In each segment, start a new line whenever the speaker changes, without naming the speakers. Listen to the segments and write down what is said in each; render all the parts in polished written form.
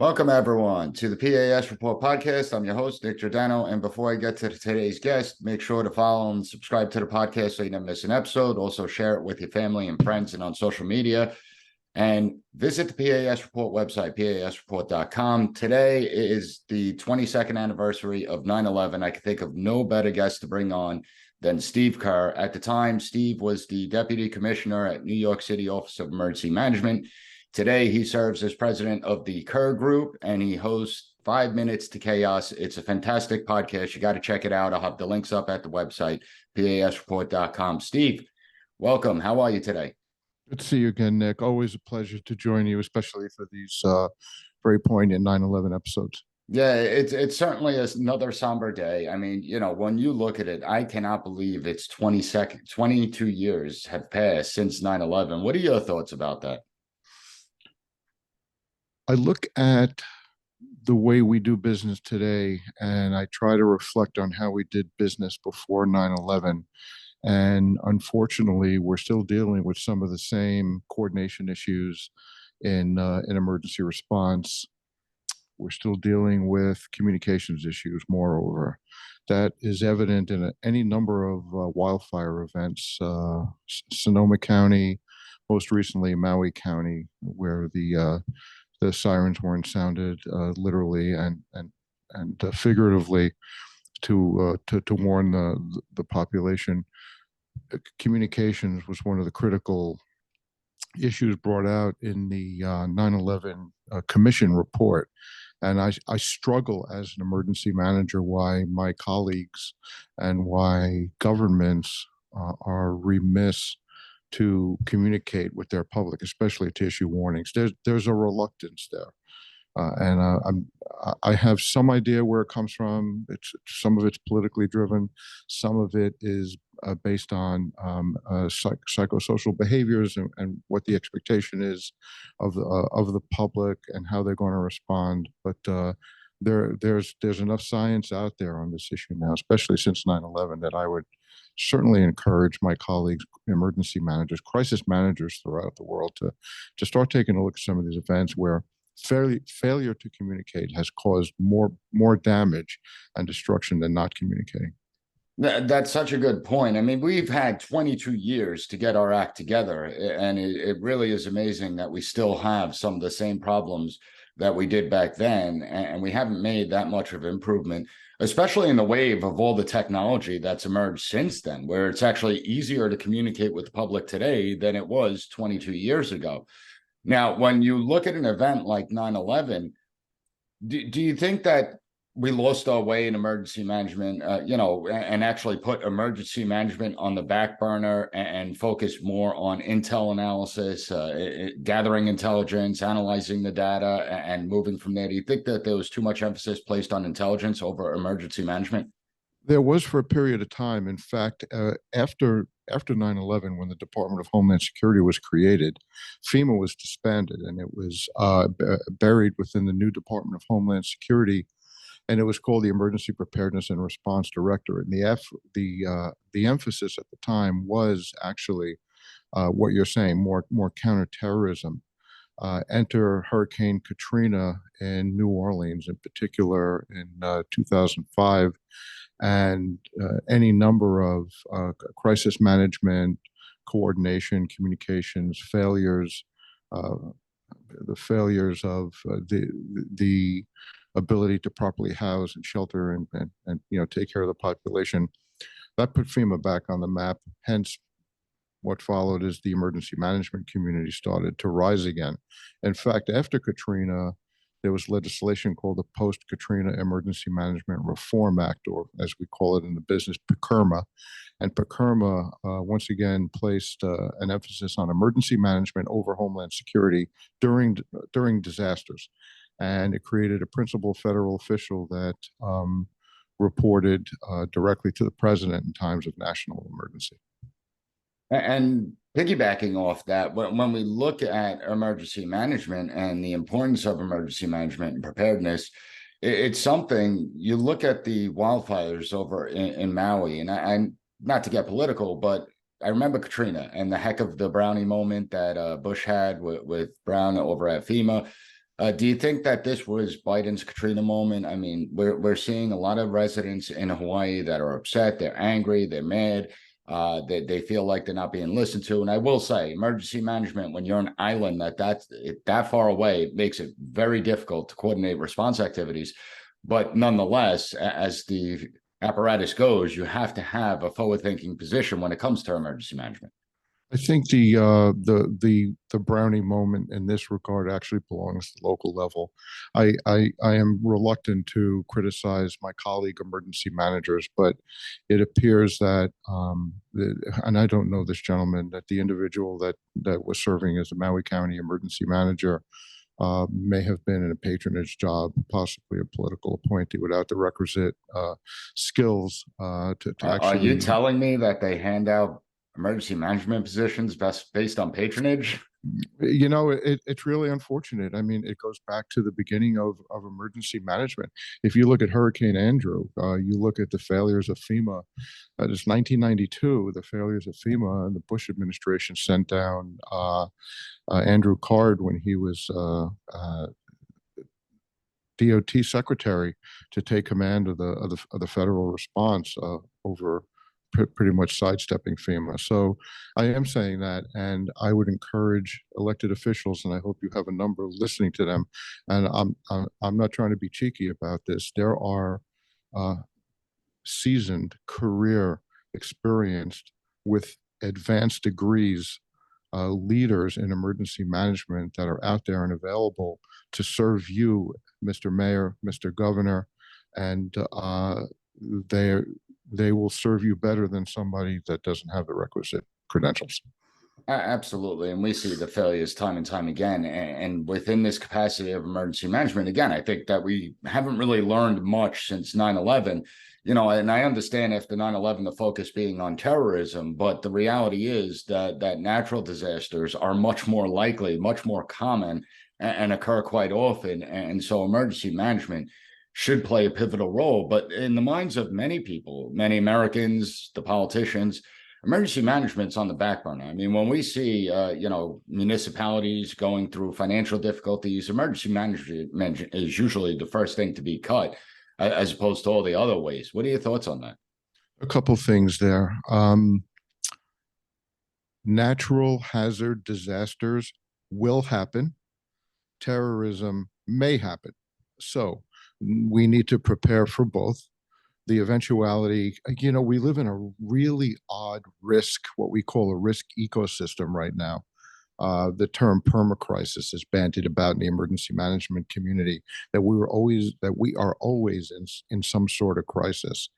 Welcome, everyone, to the P.A.S. Report podcast. I'm your host, Nick Giordano. And before I get to today's guest, make sure to follow and subscribe to the podcast so you never miss an episode. Also, share it with your family and friends and on social media. And visit the P.A.S. Report website, pasreport.com. Today is the 22nd anniversary of 9/11. I can think of no better guest to bring on than Steve Kuhr. At the time, Steve was the Deputy Commissioner at New York City Office of Emergency Management. Today, he serves as president of the Kuhr Group, and he hosts 5 Minutes to Chaos. It's a fantastic podcast. You got to check it out. I'll have the links up at the website, pasreport.com. Steve, welcome. How are you today?
Good to see you again, Nick. Always a pleasure to join you, especially for these very poignant 9/11 episodes.
Yeah, it's certainly another somber day. I mean, when you look at it, I cannot believe it's 22 years have passed since 9/11. What are your thoughts about that?
I look at the way we do business today, and I try to reflect on how we did business before 9/11. And unfortunately, we're still dealing with some of the same coordination issues in emergency response. We're still dealing with communications issues, moreover. That is evident in any number of wildfire events. Sonoma County, most recently Maui County, where the sirens weren't sounded literally and figuratively to warn the population. Communications was one of the critical issues brought out in the 9/11 Commission report. And I struggle as an emergency manager why my colleagues and why governments are remiss to communicate with their public, especially to issue warnings. There's a reluctance there. I have some idea where it comes from. Some of it's politically driven. Some of it is based on psychosocial behaviors and what the expectation is of the public and how they're going to respond. But there's enough science out there on this issue now, especially since 9/11, that I would certainly encourage my colleagues, emergency managers, crisis managers throughout the world to start taking a look at some of these events where failure to communicate has caused more damage and destruction than not communicating.
That's such a good point. I mean, we've had 22 years to get our act together, and it really is amazing that we still have some of the same problems that we did back then, and we haven't made that much of improvement, especially in the wave of all the technology that's emerged since then, where it's actually easier to communicate with the public today than it was 22 years ago. Now, when you look at an event like 9/11, do you think that we lost our way in emergency management, and actually put emergency management on the back burner and focus more on intel analysis, gathering intelligence, analyzing the data, and moving from there? Do you think that there was too much emphasis placed on intelligence over emergency management?
There was for a period of time. In fact, after 9/11, when the Department of Homeland Security was created, FEMA was disbanded, and it was buried within the new Department of Homeland Security, and it was called the Emergency Preparedness and Response Directorate. And the emphasis at the time was actually what you're saying, more counterterrorism. Enter Hurricane Katrina in New Orleans, in particular in 2005, and any number of crisis management, coordination, communications failures, the failures of the ability to properly house and shelter and take care of the population. That put FEMA back on the map. Hence, what followed is the emergency management community started to rise again. In fact, after Katrina, there was legislation called the Post-Katrina Emergency Management Reform Act, or as we call it in the business, PCERMA. And PCERMA, once again, placed an emphasis on emergency management over homeland security during disasters. And it created a principal federal official that reported directly to the president in times of national emergency.
And piggybacking off that, when we look at emergency management and the importance of emergency management and preparedness, it's something. You look at the wildfires over in Maui, and I not to get political, but I remember Katrina and the heck of the brownie moment that Bush had with Brown over at FEMA. Do you think that this was Biden's Katrina moment? I mean, we're seeing a lot of residents in Hawaii that are upset, they're angry, they're mad, they feel like they're not being listened to. And I will say, emergency management, when you're an island that's that far away, it makes it very difficult to coordinate response activities. But nonetheless, as the apparatus goes, you have to have a forward-thinking position when it comes to emergency management.
I think the Brownie moment in this regard actually belongs to the local level. I am reluctant to criticize my colleague emergency managers, but it appears that and I don't know this gentleman, that the individual that was serving as a Maui County emergency manager may have been in a patronage job, possibly a political appointee without the requisite skills to
Are you
actually.
telling me that they hand out emergency management positions based on patronage?
You know, it's really unfortunate. I mean, it goes back to the beginning of emergency management. If you look at Hurricane Andrew, you look at the failures of FEMA. It's 1992, the failures of FEMA, and the Bush administration sent down Andrew Card when he was DOT secretary to take command of the federal response over pretty much sidestepping FEMA. So I am saying that, and I would encourage elected officials, and I hope you have a number listening to them. And I'm not trying to be cheeky about this. There are uh, seasoned, career experienced with advanced degrees leaders in emergency management that are out there and available to serve you, Mr. Mayor, Mr. Governor, and they they will serve you better than somebody that doesn't have the requisite credentials.
Absolutely. And we see the failures time and time again. And within this capacity of emergency management, again, I think that we haven't really learned much since 9/11. And I understand after 9/11, the focus being on terrorism, but the reality is that natural disasters are much more likely, much more common, and occur quite often. And so emergency management should play a pivotal role. But in the minds of many people, many Americans, the politicians, emergency management's on the back burner. I mean, when we see, municipalities going through financial difficulties, emergency management is usually the first thing to be cut, as opposed to all the other ways. What are your thoughts on that?
A couple things there. Natural hazard disasters will happen. Terrorism may happen. So we need to prepare for both. The eventuality, we live in a really odd risk, what we call a risk ecosystem right now. The term permacrisis is bandied about in the emergency management community, that we are always in some sort of crisis.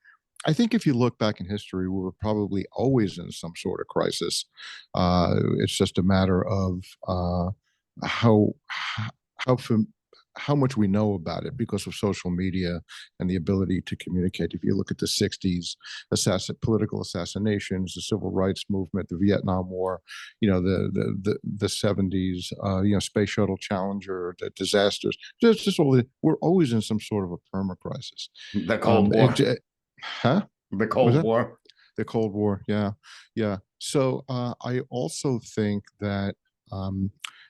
I think if you look back in history, we were probably always in some sort of crisis. It's just a matter of how how how much we know about it because of social media and the ability to communicate. If you look at the 60s, political assassinations, the civil rights movement, the Vietnam War, the 70s, space shuttle Challenger, the disasters, we're always in some sort of a perma crisis.
The Cold War.
Huh?
The Cold War.
The Cold War, yeah. Yeah. So I also think that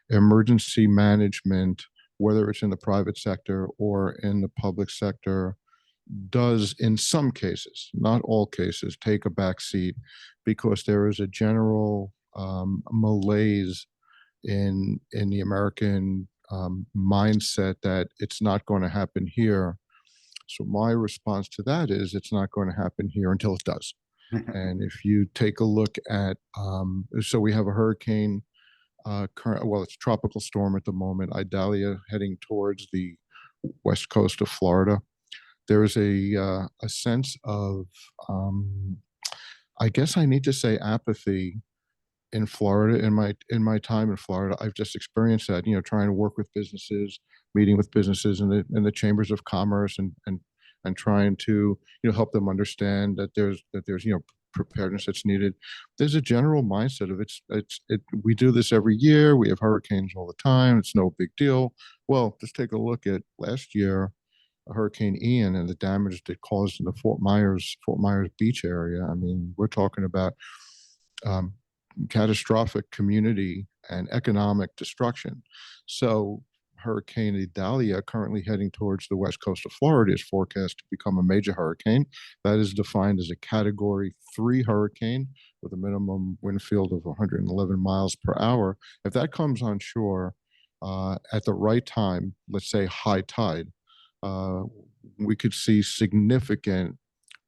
emergency management, whether it's in the private sector or in the public sector, does in some cases, not all cases, take a back seat because there is a general malaise in the American mindset that it's not going to happen here. So my response to that is it's not going to happen here until it does. And if you take a look at, so we have a hurricane, it's a tropical storm at the moment, Idalia, heading towards the west coast of Florida. There is a sense of, I guess I need to say, apathy in Florida. In my time in Florida, I've just experienced that. Trying to work with businesses, meeting with businesses in the chambers of commerce, and trying to help them understand that there's preparedness that's needed. There's a general mindset of we do this every year. We have hurricanes all the time. It's no big deal. Well, just take a look at last year, Hurricane Ian, and the damage that caused in the Fort Myers beach area. I mean, we're talking about catastrophic community and economic destruction. So Hurricane Idalia, currently heading towards the west coast of Florida, is forecast to become a major hurricane. That is defined as a Category 3 hurricane with a minimum wind field of 111 miles per hour. If that comes on shore at the right time, let's say high tide, uh, we could see significant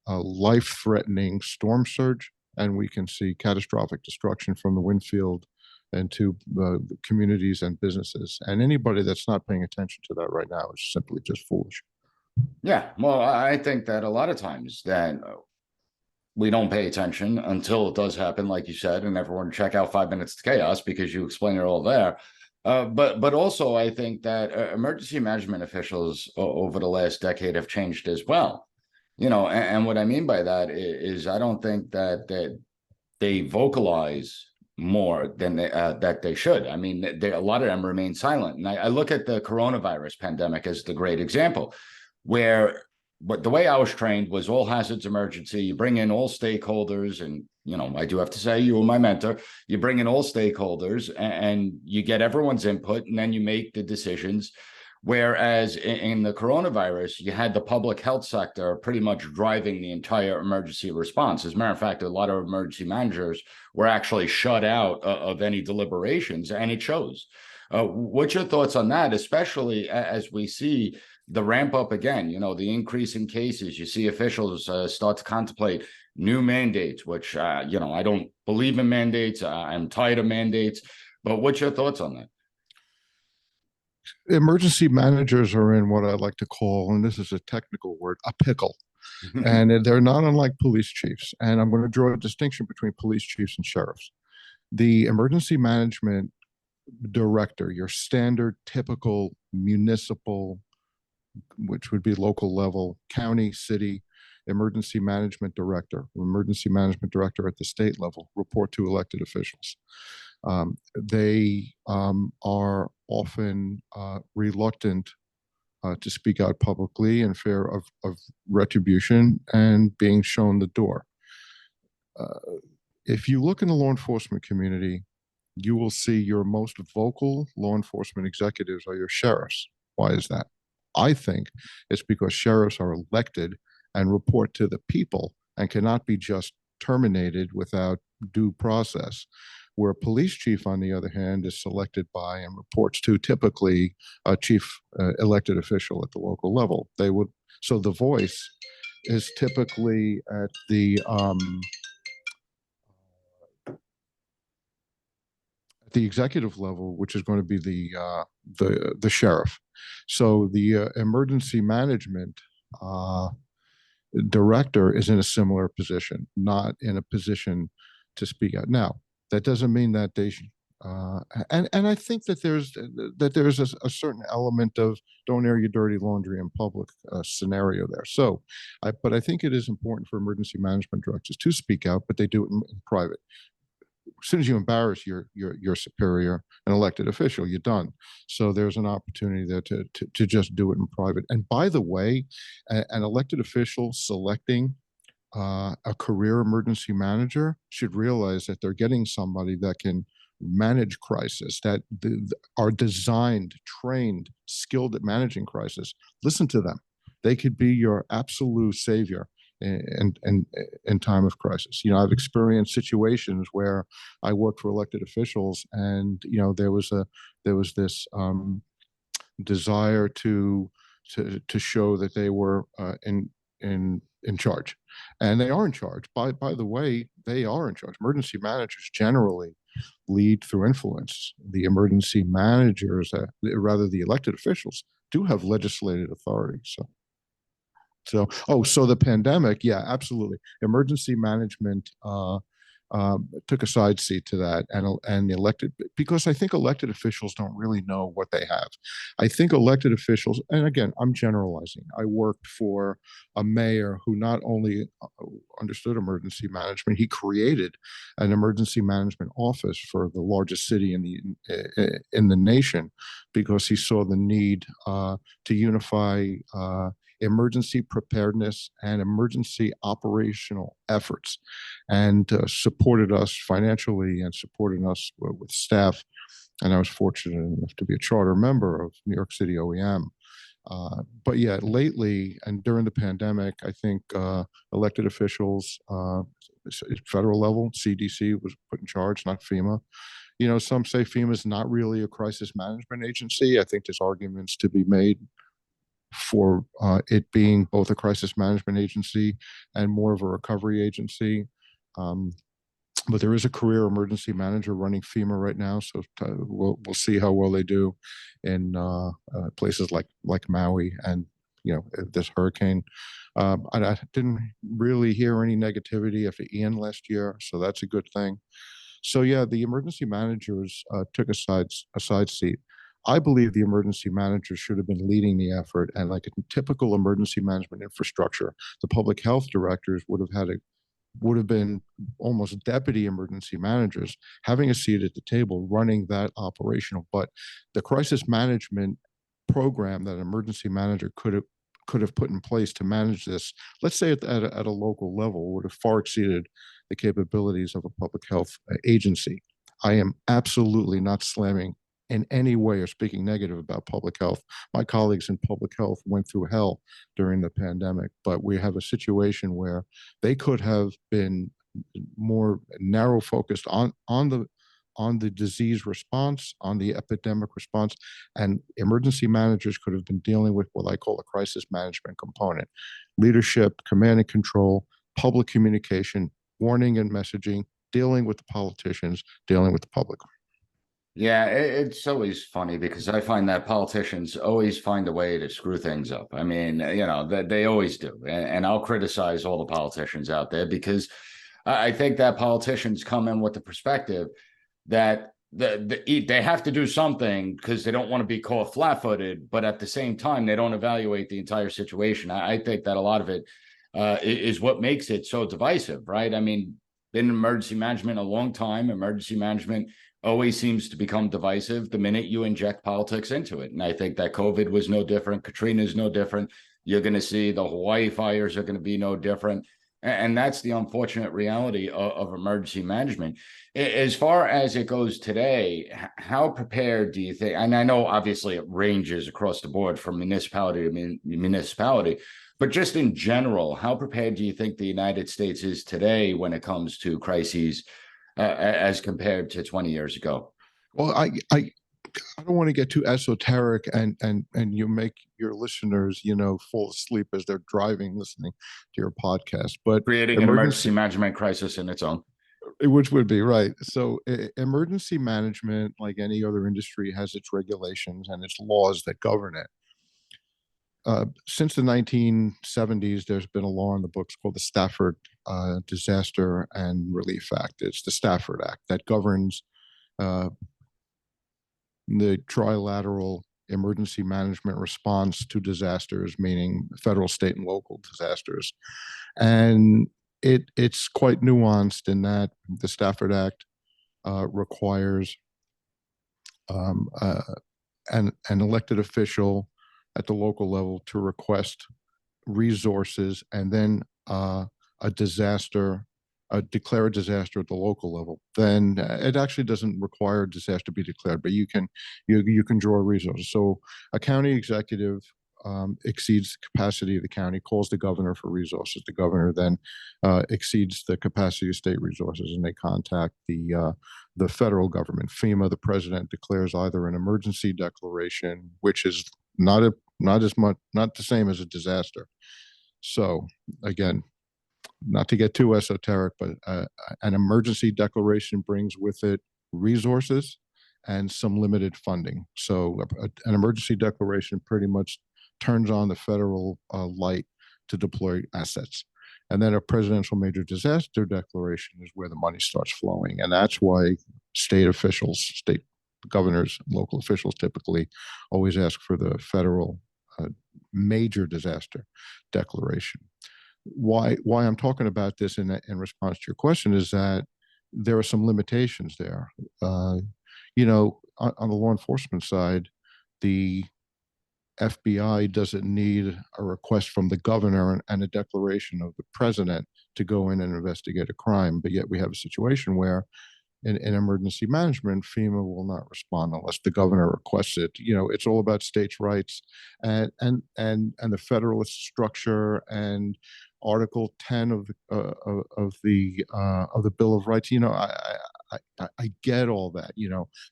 life-threatening storm surge, and we can see catastrophic destruction from the wind field into communities and businesses. And anybody that's not paying attention to that right now is simply just foolish.
Yeah, well, I think that a lot of times that we don't pay attention until it does happen, like you said, and everyone check out 5 Minutes to Chaos because you explain it all there. But also, I think that emergency management officials over the last decade have changed as well. And what I mean by that is I don't think that they vocalize more than that they should. I mean, a lot of them remain silent. And I look at the coronavirus pandemic as the great example, where but the way I was trained was all hazards emergency. You bring in all stakeholders, and I do have to say you were my mentor. You bring in all stakeholders, and you get everyone's input, and then you make the decisions. Whereas in the coronavirus, you had the public health sector pretty much driving the entire emergency response. As a matter of fact, a lot of emergency managers were actually shut out of any deliberations, and it shows. What's your thoughts on that, especially as we see the ramp up again, the increase in cases? You see officials start to contemplate new mandates, which, I don't believe in mandates. I'm tired of mandates. But what's your thoughts on that?
Emergency managers are in what I like to call, and this is a technical word, a pickle. And they're not unlike police chiefs. And I'm going to draw a distinction between police chiefs and sheriffs. The emergency management director, your standard, typical municipal, which would be local level, county, city, emergency management director at the state level, report to elected officials. They are often reluctant to speak out publicly in fear of retribution and being shown the door. If you look in the law enforcement community, you will see your most vocal law enforcement executives are your sheriffs. Why is that? I think it's because sheriffs are elected and report to the people and cannot be just terminated without due process. Where a police chief, on the other hand, is selected by and reports to typically a chief elected official at the local level. So the voice is typically at the executive level, which is going to be the sheriff. So the emergency management director is in a similar position, not in a position to speak out. Now, that doesn't mean that they should. And I think that there's a certain element of don't air your dirty laundry in public scenario there. But I think it is important for emergency management directors to speak out, but they do it in private. As soon as you embarrass your superior, an elected official, you're done. So there's an opportunity there to just do it in private. And by the way, an elected official selecting a career emergency manager should realize that they're getting somebody that can manage crisis, that are designed, trained, skilled at managing crisis. Listen to them. They could be your absolute savior in time of crisis. I've experienced situations where I worked for elected officials, and there was this desire to show that they were in charge, and they are in charge. By the way, they are in charge. Emergency managers generally lead through influence. The emergency managers, rather the elected officials, do have legislative authority. So the pandemic, yeah, absolutely. Emergency management took a side seat to that, and the elected, because I think elected officials don't really know what they have. I think elected officials, and again, I'm generalizing. I worked for a mayor who not only understood emergency management, he created an emergency management office for the largest city in the nation, because he saw the need to unify emergency preparedness and emergency operational efforts, and supported us financially and supported us with staff and I was fortunate enough to be a charter member of New York City OEM. But yeah, lately and during the pandemic, I think elected officials, federal level, CDC was put in charge, not FEMA. You know, some say FEMA is not really a crisis management agency. I think there's arguments to be made for it being both a crisis management agency and more of a recovery agency. Um, but there is a career emergency manager running FEMA right now, so we'll see how well they do in places like Maui and this hurricane. I didn't really hear any negativity after Ian last year, so that's a good thing. So yeah, the emergency managers took a side seat. I believe the emergency manager should have been leading the effort, and like a typical emergency management infrastructure, the public health directors would have been almost deputy emergency managers having a seat at the table running that operational. But the crisis management program that an emergency manager could have put in place to manage this, let's say at a local level, would have far exceeded the capabilities of a public health agency. I am absolutely not slamming in any way or speaking negative about public health. My colleagues in public health went through hell during the pandemic, but we have a situation where they could have been more narrow focused on the disease response, on the epidemic response, and emergency managers could have been dealing with what I call a crisis management component: leadership, command and control, public communication, warning and messaging, dealing with the politicians, dealing with the public.
Yeah, it's always funny because I find that politicians always find a way to screw things up. I mean, that they always do. And I'll criticize all the politicians out there because I think that politicians come in with the perspective that they have to do something because they don't want to be caught flat-footed, but at the same time, they don't evaluate the entire situation. I think that a lot of it is what makes it so divisive, right? I mean, been in emergency management a long time. Emergency management always seems to become divisive the minute you inject politics into it. And I think that COVID was no different. Katrina is no different. You're going to see the Hawaii fires are going to be no different. And that's the unfortunate reality of emergency management. As far as it goes today, how prepared do you think? And I know obviously it ranges across the board from municipality to municipality, but just in general, how prepared do you think the United States is today when it comes to crises as compared to 20 years ago?
Well, I don't want to get too esoteric and you make your listeners, fall asleep as they're driving, listening to your podcast. But
Creating an emergency management crisis in its own.
Which would be right. So emergency management, like any other industry, has its regulations and its laws that govern it. Since the 1970s, there's been a law in the books called the Stafford Disaster and Relief Act. It's the Stafford Act that governs uh, the trilateral emergency management response to disasters, meaning federal, state, and local disasters. And it's quite nuanced in that the Stafford Act requires an elected official at the local level to request resources and then a disaster, declare a disaster at the local level. Then it actually doesn't require a disaster to be declared, but you can draw resources. So a county executive exceeds the capacity of the county, calls the governor for resources. The governor then exceeds the capacity of state resources, and they contact the federal government. FEMA, the president declares either an emergency declaration, which is not the same as a disaster. So again, not to get too esoteric, but an emergency declaration brings with it resources and some limited funding. So an emergency declaration pretty much turns on the federal light to deploy assets. And then a presidential major disaster declaration is where the money starts flowing. And that's why state officials, state governors, local officials typically always ask for the federal major disaster declaration. Why I'm talking about this in response to your question is that there are some limitations there. On the law enforcement side, the FBI doesn't need a request from the governor and a declaration of the president to go in and investigate a crime. But yet we have a situation where in emergency management, FEMA will not respond unless the governor requests it. It's all about states' rights and the federalist structure and Article 10 of the Bill of Rights. I get all that.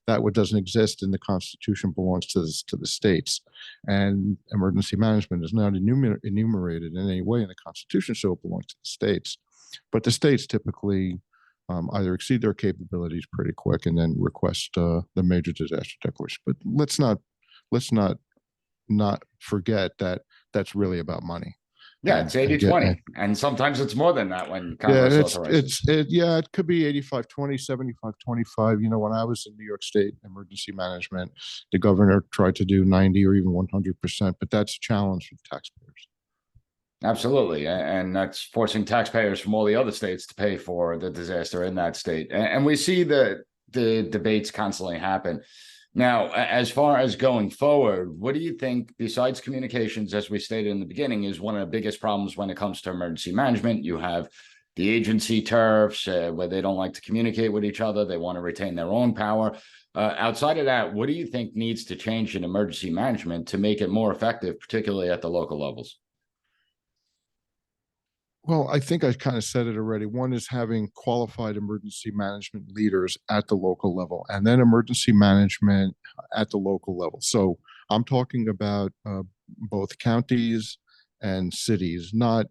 That what doesn't exist in the Constitution belongs to the states, and emergency management is not enumerated in any way in the Constitution, so it belongs to the states. But the states typically either exceed their capabilities pretty quick and then request the major disaster declaration. But let's not forget that that's really about money.
Yeah, it's 80-20, and sometimes it's more than that when
Yeah,
Congress authorizes.
It could be 85-20, 75-25. When I was in New York State emergency management, the governor tried to do 90 or even 100%, but that's a challenge for the taxpayers.
Absolutely. And that's forcing taxpayers from all the other states to pay for the disaster in that state. And we see the debates constantly happen. Now, as far as going forward, what do you think, besides communications, as we stated in the beginning, is one of the biggest problems when it comes to emergency management? You have the agency turfs where they don't like to communicate with each other. They want to retain their own power. Outside of that, what do you think needs to change in emergency management to make it more effective, particularly at the local levels?
Well, I think I kind of said it already. One is having qualified emergency management leaders at the local level, and then emergency management at the local level. So I'm talking about both counties and cities. Not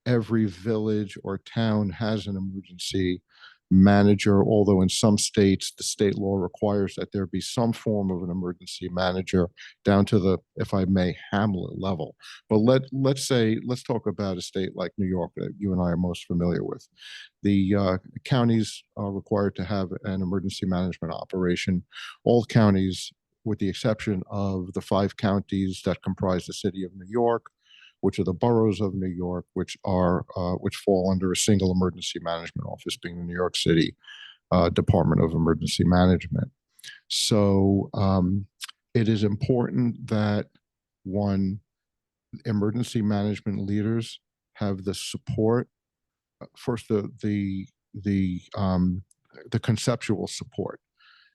every village or town has an emergency manager, although in some states, the state law requires that there be some form of an emergency manager down to the, if I may, hamlet level. But let's talk about a state like New York that you and I are most familiar with. The counties are required to have an emergency management operation. All counties, with the exception of the 5 counties that comprise the city of New York, which are the boroughs of New York, which fall under a single emergency management office, being the New York City Department of Emergency Management. So it is important that emergency management leaders have the support. First, the conceptual support.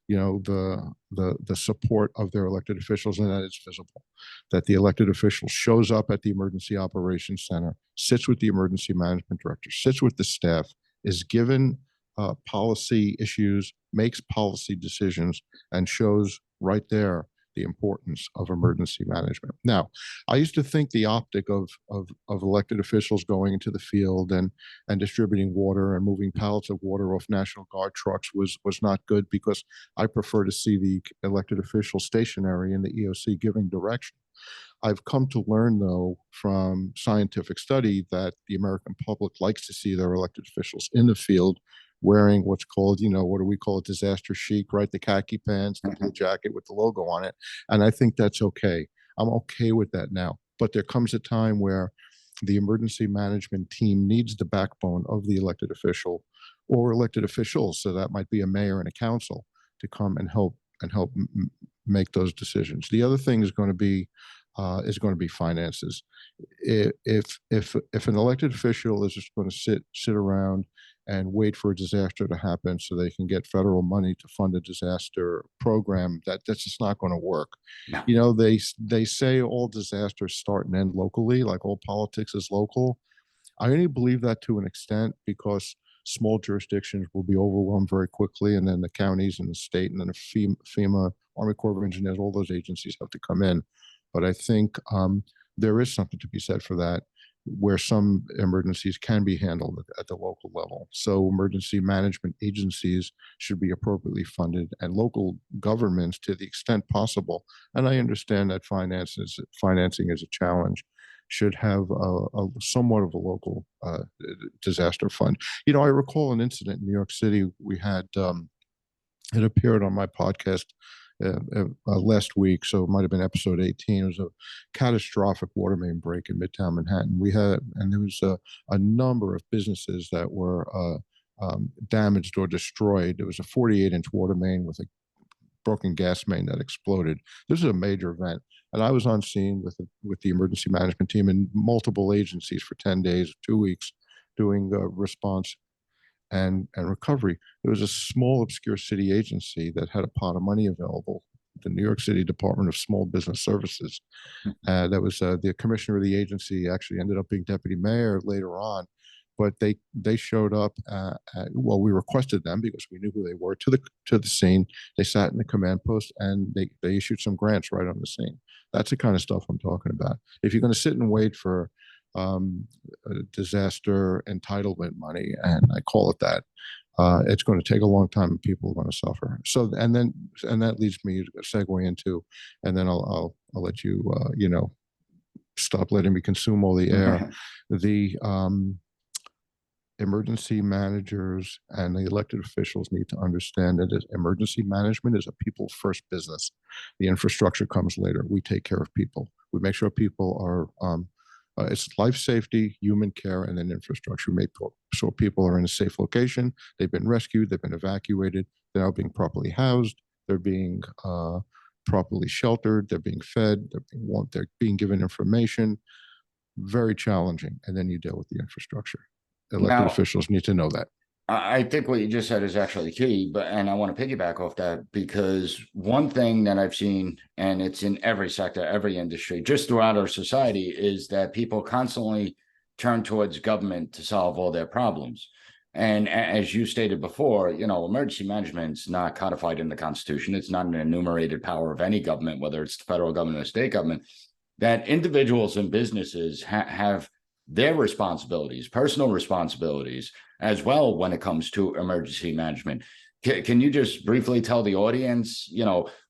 The support of their elected officials, and that it's visible, that the elected official shows up at the emergency operations center, sits with the emergency management director, sits with the staff, is given policy issues, makes policy decisions, and shows right there the importance of emergency management. Now, I used to think the optic of elected officials going into the field and distributing water and moving pallets of water off National Guard trucks was not good, because I prefer to see the elected officials stationary in the EOC giving direction. I've come to learn, though, from scientific study that the American public likes to see their elected officials in the field wearing what's called, what do we call it, disaster chic, right? The khaki pants, the blue jacket with the logo on it. And I think that's okay. I'm okay with that now. But there comes a time where the emergency management team needs the backbone of the elected official or elected officials. So that might be a mayor and a council to come and help make those decisions. The other thing is going to be finances. If an elected official is just going to sit around and wait for a disaster to happen so they can get federal money to fund a disaster program, that's just not going to work.
No.
They say all disasters start and end locally, like all politics is local. I only believe that to an extent, because small jurisdictions will be overwhelmed very quickly, and then the counties and the state and then the FEMA, Army Corps of Engineers, all those agencies have to come in. But I think there is something to be said for that, where some emergencies can be handled at the local level. So emergency management agencies should be appropriately funded, and local governments, to the extent possible, and I understand that financing is a challenge, should have a somewhat of a local disaster fund. I recall an incident in New York City. We had it appeared on my podcast last week, so it might have been episode 18. It was a catastrophic water main break in Midtown Manhattan. There was a number of businesses that were damaged or destroyed. There was a 48-inch water main with a broken gas main that exploded. This is a major event, and I was on scene with the emergency management team and multiple agencies for 10 days, 2 weeks, doing response. and recovery. There was a small obscure city agency that had a pot of money available, the New York City Department of Small Business Services. That was the commissioner of the agency actually ended up being deputy mayor later on, but they showed up. Well, we requested them because we knew who they were to the scene. They sat in the command post and they issued some grants right on the scene. That's the kind of stuff I'm talking about. If you're going to sit and wait for disaster entitlement money, and I call it that, it's going to take a long time and people are going to suffer. So, and that leads me to segue into, and then I'll let you, stop letting me consume all the air. The emergency managers and the elected officials need to understand that emergency management is a people first business. The infrastructure comes later. We take care of people. We make sure people are, it's life safety, human care, and then infrastructure. We make sure people are in a safe location. They've been rescued. They've been evacuated. They're now being properly housed. They're being properly sheltered. They're being fed. They're being given information. Very challenging. And then you deal with the infrastructure. Elected officials need to know that.
I think what you just said is actually key, and I want to piggyback off that, because one thing that I've seen, and it's in every sector, every industry, just throughout our society, is that people constantly turn towards government to solve all their problems. And as you stated before, emergency management is not codified in the Constitution. It's not an enumerated power of any government, whether it's the federal government or state government. That individuals and businesses have their responsibilities, personal responsibilities, as well when it comes to emergency management. Can you just briefly tell the audience,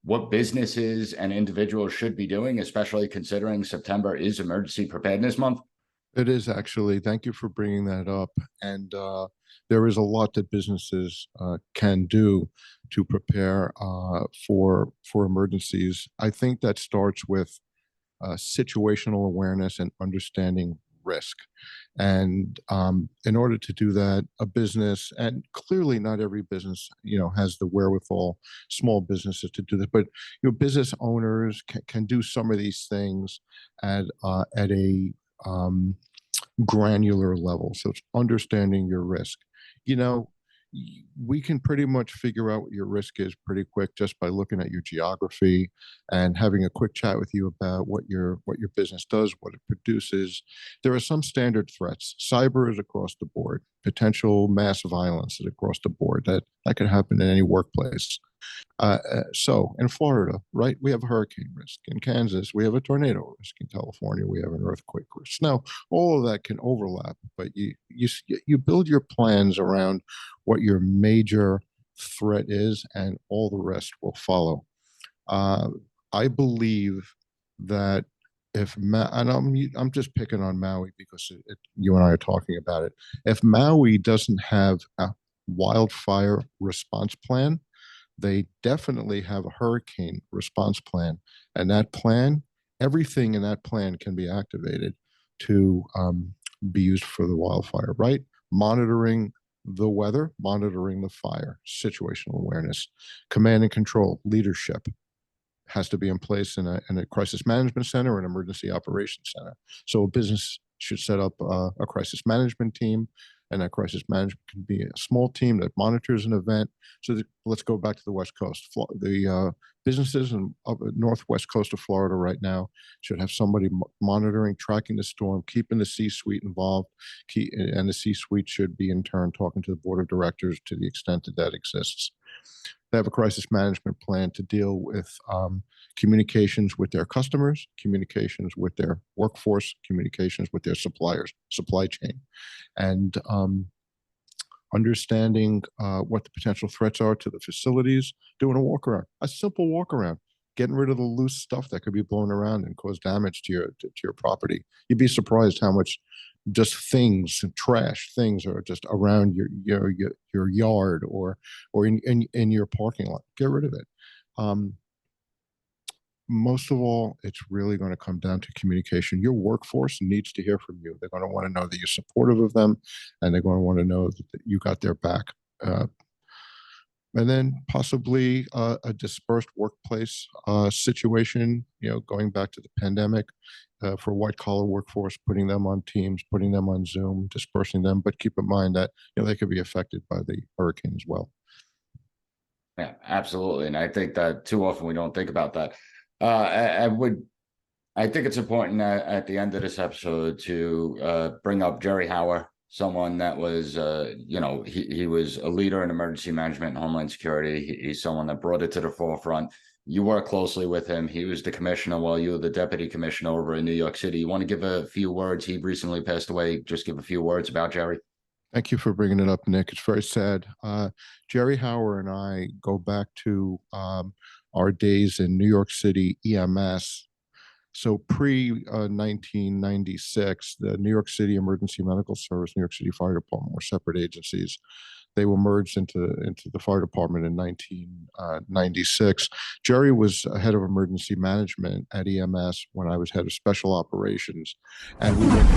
what businesses and individuals should be doing, especially considering September is Emergency Preparedness Month?
It is actually. Thank you for bringing that up. And there is a lot that businesses can do to prepare for emergencies. I think that starts with situational awareness and understanding risk. And in order to do that, a business, and clearly not every business, has the wherewithal, small businesses to do this, but business owners can do some of these things at a granular level. So it's understanding your risk. We can pretty much figure out what your risk is pretty quick just by looking at your geography and having a quick chat with you about what your business does, what it produces. There are some standard threats. Cyber is across the board. Potential mass violence is across the board. That could happen in any workplace. So in Florida, right, we have a hurricane risk. In Kansas, we have a tornado risk. In California, we have an earthquake risk. Now, all of that can overlap, but you build your plans around what your major threat is, and all the rest will follow. I believe that and I'm just picking on Maui because you and I are talking about it. If Maui doesn't have a wildfire response plan, they definitely have a hurricane response plan. And that plan, everything in that plan can be activated to be used for the wildfire, right? Monitoring the weather, monitoring the fire, situational awareness, command and control, leadership has to be in place in a crisis management center or an emergency operations center. So a business should set up a crisis management team, and that crisis management can be a small team that monitors an event. So let's go back to the West Coast. The businesses in northwest coast of Florida right now should have somebody monitoring, tracking the storm, keeping the C-suite involved, and the C-suite should be in turn talking to the board of directors to the extent that that exists. They have a crisis management plan to deal with communications with their customers, communications with their workforce, communications with their suppliers, supply chain, and understanding what the potential threats are to the facilities, doing a walk around, a simple walk around, getting rid of the loose stuff that could be blown around and cause damage to your property. You'd be surprised how much just things and trash things are just around your yard or in your parking lot. Get rid of it. Most of all, it's really going to come down to communication. Your workforce needs to hear from you. They're going to want to know that you're supportive of them, and they're going to want to know that you got their back. And then possibly a dispersed workplace situation, going back to the pandemic. for white collar workforce, putting them on Teams, putting them on Zoom, dispersing them. But keep in mind that they could be affected by the hurricane as well.
Yeah, absolutely. And I think that too often we don't think about that. I think it's important at the end of this episode to bring up Jerry Hauer, someone that was, he was a leader in emergency management and homeland security. He's someone that brought it to the forefront. You work closely with him. He was the commissioner while you were the deputy commissioner over in New York City. You want to give a few words? He recently passed away. Just give a few words about Jerry.
Thank you for bringing it up, Nick. It's very sad. Jerry Hauer and I go back to our days in New York City EMS. So pre 1996, the New York City Emergency Medical Service, New York City Fire Department were separate agencies. They were merged into the fire department in 1996. Jerry was head of emergency management at EMS when I was head of special operations, and we went.